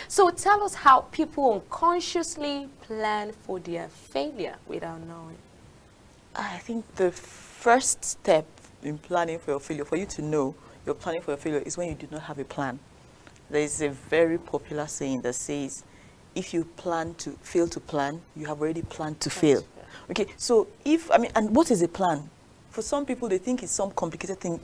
So tell us how people unconsciously plan for their failure without knowing. I think the first step in planning for your failure, for you to know you're planning for your failure, is when you do not have a plan. There is a very popular saying that says, if you plan to fail to plan, you have already planned to fail. Okay, so and what is a plan? For some people, they think it's some complicated thing.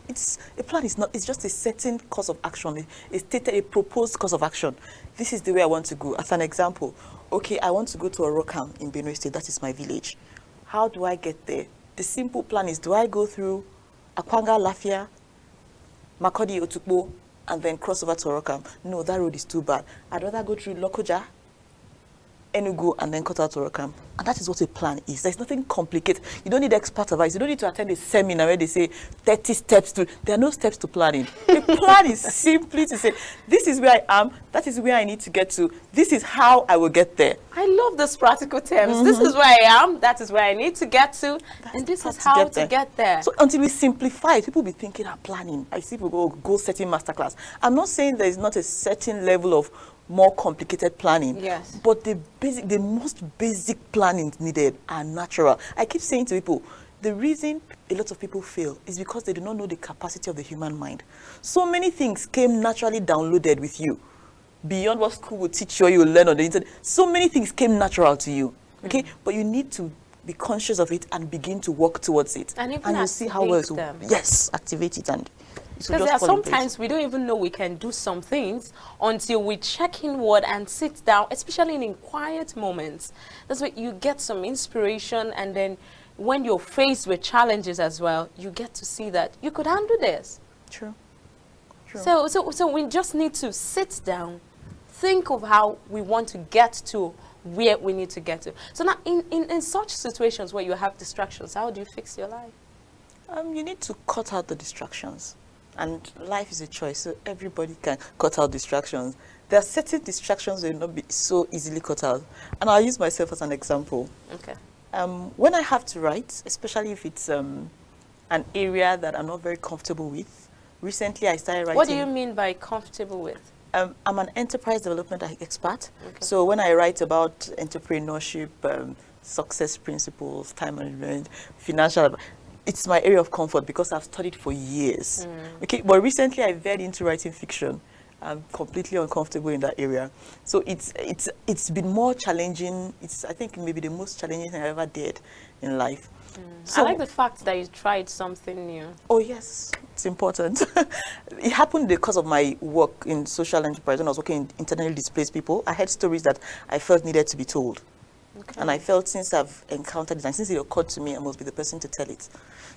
A plan is not, it's just a certain course of action, a proposed course of action. This is the way I want to go. As an example, okay, I want to go to Orokam in Benue State, that is my village. How do I get there? The simple plan is, do I go through Akwanga, Lafia, Makodi, Otukbo, and then cross over to Orokam? No, that road is too bad. I'd rather go through Lokoja, Enugu, and then cut out Orokam. And that is what a plan is. There's nothing complicated. You don't need expert advice. You don't need to attend a seminar where they say 30 steps to... There are no steps to planning. A plan is simply to say, this is where I am, that is where I need to get to, this is how I will get there. I love those practical terms. This is where I am, that is where I need to get to, and this is how to get there. So until we simplify it, people will be thinking of planning. I see people go goal-setting masterclass. I'm not saying there is not a certain level of more complicated planning. Yes. But the most basic planning needed are natural. I keep saying to people, the reason a lot of people fail is because they do not know the capacity of the human mind. So many things came naturally downloaded with you, beyond what school will teach you or you will learn on the internet. So many things came natural to you, okay? But you need to be conscious of it and begin to work towards it. And even you'll see how well it will, them. yes, activate it, and because there are sometimes we don't even know we can do some things until we check inward and sit down, especially in quiet moments. That's where you get some inspiration, and then when you're faced with challenges as well, you get to see that you could handle this. True. So we just need to sit down, think of how we want to get to where we need to get to. So now in such situations where you have distractions, how do you fix your life? You need to cut out the distractions. And life is a choice, so everybody can cut out distractions. There are certain distractions that will not be so easily cut out. And I'll use myself as an example. Okay. When I have to write, especially if it's an area that I'm not very comfortable with, recently I started writing. What do you mean by comfortable with? I'm an enterprise development expert. Okay. So when I write about entrepreneurship, success principles, time management, financial, it's my area of comfort because I've studied for years. Okay, but recently I veered into writing fiction. I'm completely uncomfortable in that area. So it's been more challenging. It's, I think, maybe the most challenging thing I ever did in life. So, I like the fact that you tried something new. Oh yes, it's important. It happened because of my work in social enterprise. When I was working in internally displaced people, I had stories that I felt needed to be told. Okay. And I felt, since I've encountered it and since it occurred to me, I must be the person to tell it.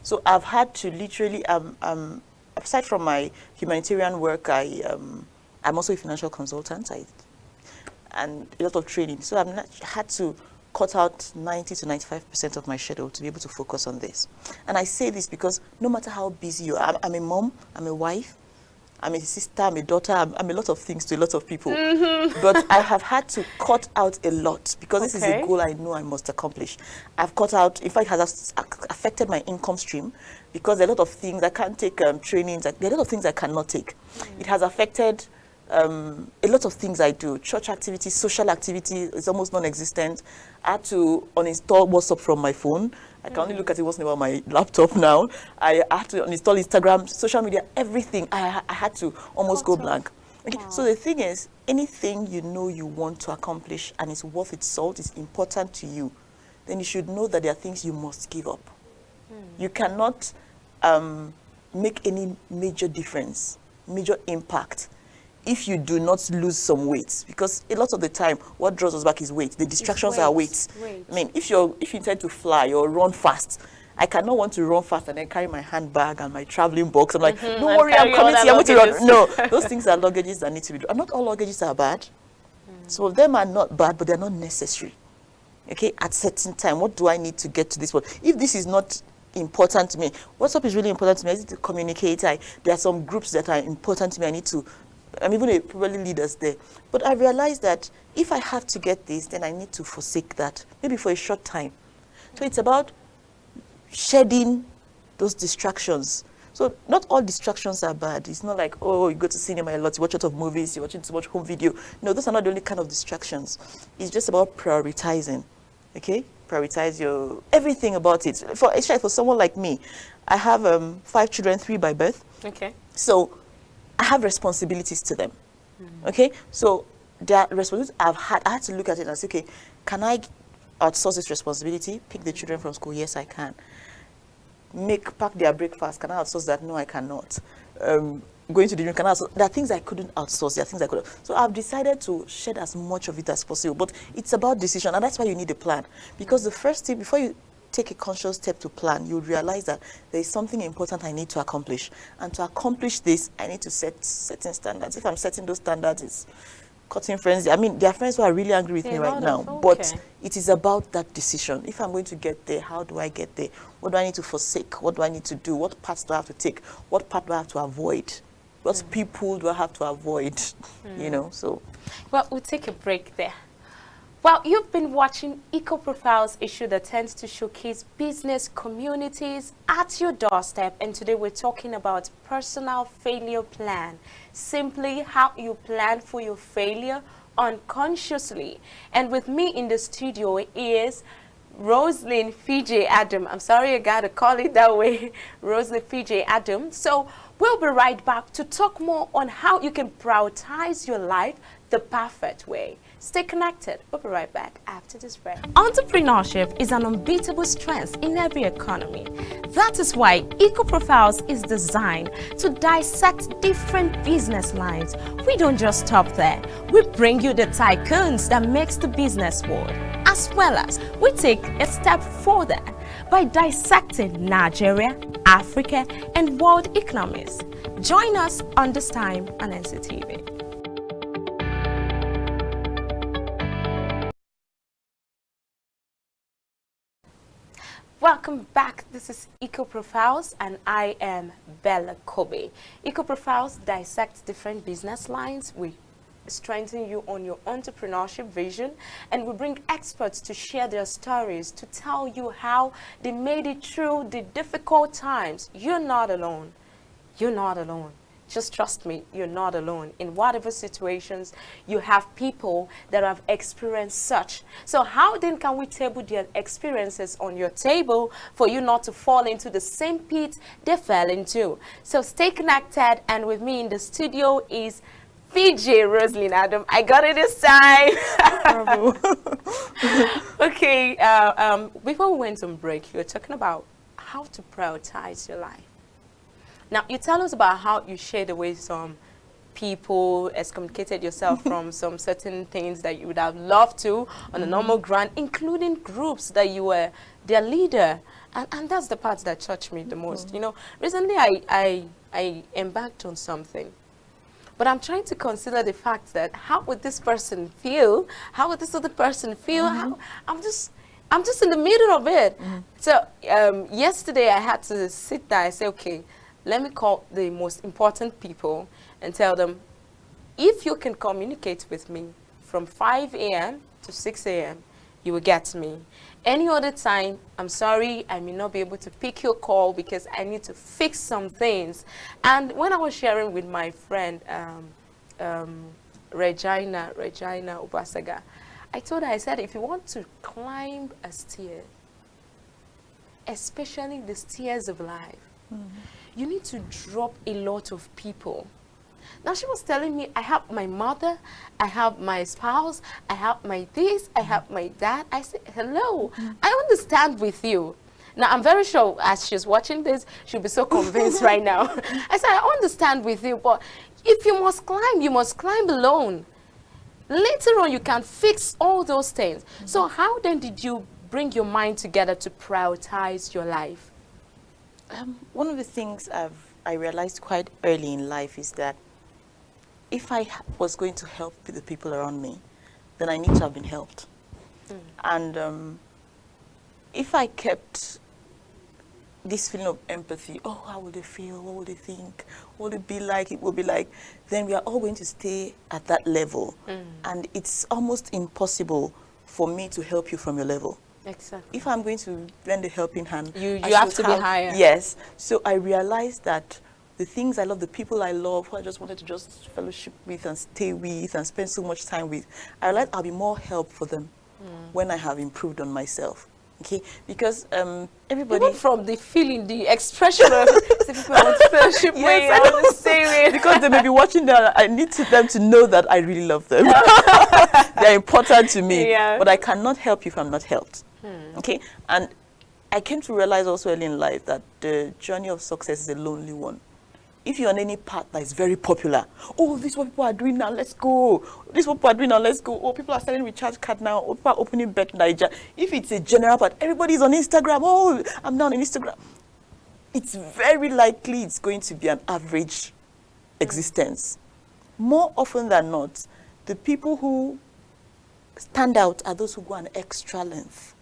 So I've had to literally, aside from my humanitarian work, I'm also a financial consultant and a lot of training. So I've had to cut out 90 to 95% of my schedule to be able to focus on this. And I say this because no matter how busy you are, I'm a mom, I'm a wife, I'm a sister, I'm a daughter, I'm a lot of things to a lot of people. But I have had to cut out a lot because this is a goal I know I must accomplish. I've cut out, in fact, it has affected my income stream because there are a lot of things I can't take trainings, there are a lot of things I cannot take. It has affected a lot of things I do. Church activity, social activity is almost non-existent. I had to uninstall WhatsApp from my phone. I can only look at it once in a while on my laptop now. I had to uninstall Instagram, social media, everything. I had to almost go blank. Okay. So the thing is, anything you know you want to accomplish and it's worth its salt, is important to you, then you should know that there are things you must give up. You cannot make any major difference, major impact, if you do not lose some weight, because a lot of the time what draws us back is weight. The distractions are weight. I mean, if you intend to fly or run fast, I cannot want to run fast and then carry my handbag and my traveling box. I'm like, don't worry, I'm coming to you, I'm going to run. No, those things are luggages that need to be done. And not all luggages are bad. Some of them are not bad, but they're not necessary. Okay, at certain time, what do I need to get to this one? If this is not important to me, WhatsApp is really important to me. I need to communicate. There are some groups that are important to me. I'm even probably leaders there. But I realized that if I have to get this, then I need to forsake that, maybe for a short time. So it's about shedding those distractions So not all distractions are bad. It's not like, oh, you go to cinema a lot, you watch a lot of movies, you're watching too much home video. No, those are not the only kind of distractions. It's just about prioritizing, okay? Prioritize your, everything about it. Especially for someone like me, I have 5 children, 3 by birth. Okay. So I have responsibilities to them, okay? So the responsibilities I had to look at it and say, okay, can I outsource this responsibility? Pick the children from school? Yes, I can. Pack their breakfast? Can I outsource that? No, I cannot. Going to the gym, can I outsource? There are things I couldn't outsource. There are things I couldn't. So I've decided to shed as much of it as possible. But it's about decision, and that's why you need a plan. Because the first thing, before you take a conscious step to plan, you realize that there is something important I need to accomplish. And to accomplish this, I need to set certain standards. If I'm setting those standards, it's cutting friends. I mean, there are friends who are really angry with me right now. But it is about that decision. If I'm going to get there, how do I get there? What do I need to forsake? What do I need to do? What paths do I have to take? What path do I have to avoid? What people do I have to avoid? You know, so. Well, we'll take a break there. Well, you've been watching Eco Profiles, a show that tends to showcase business communities at your doorstep. And today we're talking about personal failure plan. Simply how you plan for your failure unconsciously. And with me in the studio is Roselyn Fiji Adam. I'm sorry I got to call it that way. Roselyn Fiji Adam. So we'll be right back to talk more on how you can prioritize your life the perfect way. Stay connected. We'll be right back after this break. Entrepreneurship is an unbeatable strength in every economy. That is why Eco Profiles is designed to dissect different business lines. We don't just stop there. We bring you the tycoons that makes the business world, as well as we take a step further by dissecting Nigeria, Africa, and world economies. Join us on This Time on NCTV. Welcome back. This is Eco Profiles and I am Bella Kobe. Eco Profiles dissects different business lines. We strengthen you on your entrepreneurship vision, and we bring experts to share their stories, to tell you how they made it through the difficult times. You're not alone. You're not alone. Just trust me, you're not alone. In whatever situations, you have people that have experienced such. So how then can we table their experiences on your table for you not to fall into the same pit they fell into? So stay connected, and with me in the studio is Fiji Roselyn Adam. I got it this time. Okay, before we went on break, you were talking about how to prioritize your life. Now, you tell us about how you shared away some people, excommunicated yourself from some certain things that you would have loved to on a normal ground, including groups that you were their leader. And that's the part that touched me the most. You know, recently I embarked on something. But I'm trying to consider the fact that how would this person feel? How would this other person feel? I'm just in the middle of it. So yesterday I had to sit there and say, okay, let me call the most important people and tell them, if you can communicate with me from 5 a.m. to 6 a.m., you will get me. Any other time, I'm sorry, I may not be able to pick your call because I need to fix some things. And when I was sharing with my friend, Regina Obasaga, I told her, I said, if you want to climb a stair, especially the stairs of life, you need to drop a lot of people. Now she was telling me, I have my mother, I have my spouse, I have my this, I have my that. I said, hello, I understand with you. Now I'm very sure as she's watching this, she'll be so convinced right now. I said, I understand with you, but if you must climb alone. Later on, you can fix all those things. So how then did you bring your mind together to prioritize your life? One of the things I realized quite early in life is that if I was going to help the people around me, then I need to have been helped. And if I kept this feeling of empathy, oh, how will they feel? What will they think? What will it be like? It will be like, then we are all going to stay at that level. And it's almost impossible for me to help you from your level. Exactly. If I'm going to lend a helping hand, You I have should to be higher. Yes. So I realized that the things I love, the people I love, who I just wanted to just fellowship with and stay with and spend so much time with, I realized I'll be more help for them when I have improved on myself. Okay, because everybody. Even from the feeling, the expression of the people I want to fellowship with, Yes, I want to stay with. because they may be watching them. I need them to know that I really love them. They're important to me, Yeah. but I cannot help you if I'm not helped. Okay, and I came to realize also early in life that the journey of success is a lonely one. If you're on any path that is very popular, oh, this is what people are doing now, let's go. This is what people are doing now, let's go. Oh, people are selling recharge card now. Oh, people are opening Bet Niger. If it's a general path, everybody's on Instagram. Oh, I'm now on Instagram. It's very likely it's going to be an average existence. More often than not, the people who stand out are those who go an extra length.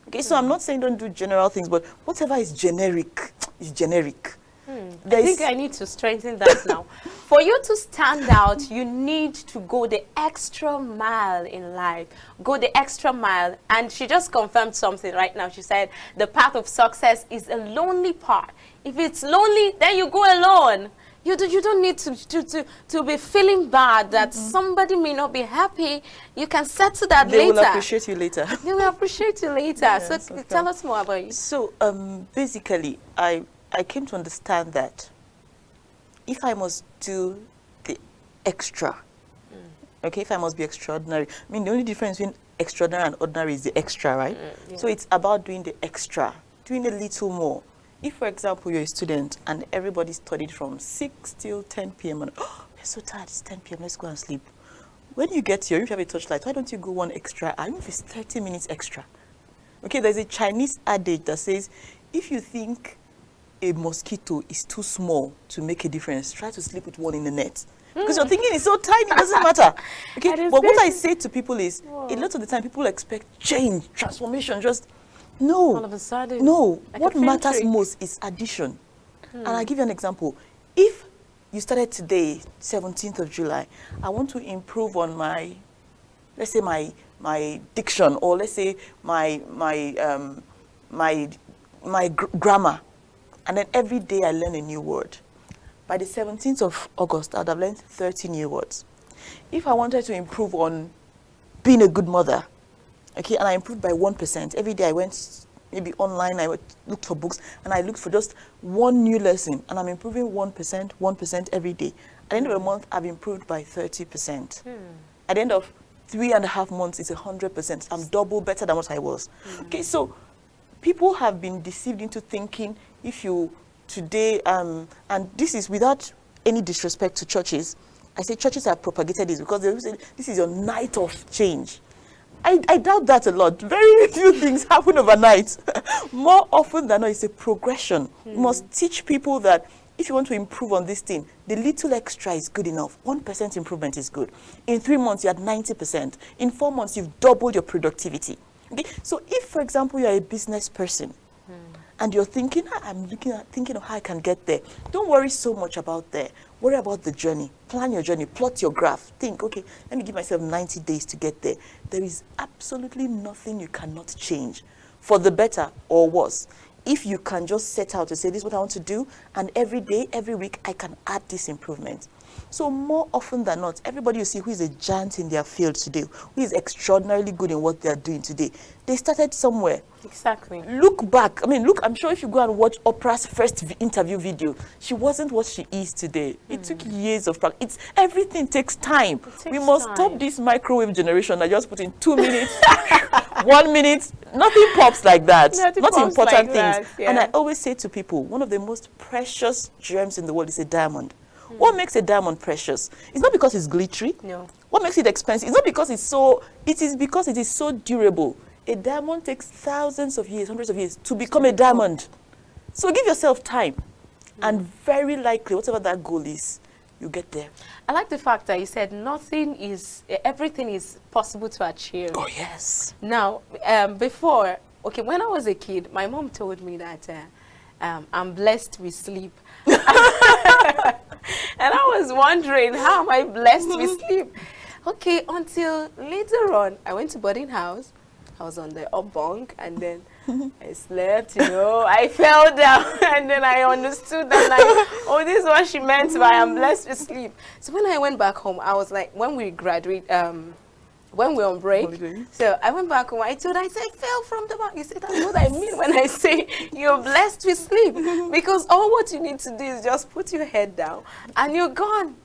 Okay, so I'm not saying don't do general things, but whatever is generic is generic. I think I need to strengthen that now. For you to stand out, you need to go the extra mile in life. Go the extra mile. And she just confirmed something right now. She said the path of success is a lonely path. If it's lonely, then you go alone. You don't need to be feeling bad that somebody may not be happy. You can settle that later. They will appreciate you later. They will appreciate you later. Yes, So okay. tell us more about you. So basically, I came to understand that if I must do the extra, okay, if I must be extraordinary, I mean, the only difference between extraordinary and ordinary is the extra, right? Yeah. So it's about doing the extra, doing a little more. If, for example, you're a student and everybody studied from 6 till 10 p.m. and, oh, we're so tired, it's 10 p.m., let's go and sleep. When you get here, if you have a torchlight, why don't you go one extra hour, even if it's 30 minutes extra? Okay, there's a Chinese adage that says, if you think a mosquito is too small to make a difference, try to sleep with one in the net. Because you're thinking it's so tiny, it doesn't matter. Okay, but what I say to people is, a lot of the time people expect change, transformation, just, no. All of a sudden. No, like what a film matters trick. most is addition. And I'll give you an example. If you started today, 17th of July, I want to improve on my, let's say my diction, or let's say my grammar. And then every day I learn a new word. By the 17th of August, I would have learned 30 new words. If I wanted to improve on being a good mother, okay, and I improved by 1%, every day I went maybe online, I looked for books, and I looked for just one new lesson, and I'm improving 1% every day. At the end of the month, I've improved by 30%. At the end of 3.5 months, it's 100%. I'm double better than what I was. Okay, so people have been deceived into thinking if you today, and this is without any disrespect to churches, I say churches have propagated this because they say this is your night of change. I doubt that a lot. Very few things happen overnight. More often than not, it's a progression. You must teach people that if you want to improve on this thing, the little extra is good enough. 1% improvement is good. In 3 months, you're at 90%. In 4 months, you've doubled your productivity. Okay? So if, for example, you're a business person, and you're thinking, thinking of how I can get there. Don't worry so much about there. Worry about the journey. Plan your journey. Plot your graph. Think, okay, let me give myself 90 days to get there. There is absolutely nothing you cannot change, for the better or worse. If you can just set out to say, this is what I want to do, and every day, every week, I can add this improvement. So more often than not, everybody you see who is a giant in their field today, who is extraordinarily good in what they are doing today, they started somewhere. Exactly. Look back. I mean, look, I'm sure if you go and watch Oprah's first interview video, she wasn't what she is today. It took years of practice. Everything takes time. We must stop this microwave generation that just put in 2 minutes, 1 minute. Nothing pops like that. Not important like things. that, yeah. And I always say to people, one of the most precious gems in the world is a diamond. What makes a diamond precious? It's not because it's glittery. No. What makes it expensive? It's not because it's so, it is because it is so durable. A diamond takes thousands of years, hundreds of years to become a diamond. So give yourself time. And very likely, whatever that goal is, you get there. I like the fact that you said everything is possible to achieve. Oh, yes. Now, before, okay, when I was a kid, my mom told me that I'm blessed with sleep. And I was wondering, how am I blessed with sleep? Okay, until later on, I went to boarding house. I was on the up bunk, and then I slept, you know. I fell down, and then I understood that, like, oh, this is what she meant by I'm blessed with sleep. So when I went back home, I was like, when we graduate, when we're on break, Holiday. so I went back home. I said, I fell from the back. He said, that's what I mean when I say you're blessed with sleep. Because all what you need to do is just put your head down, and you're gone.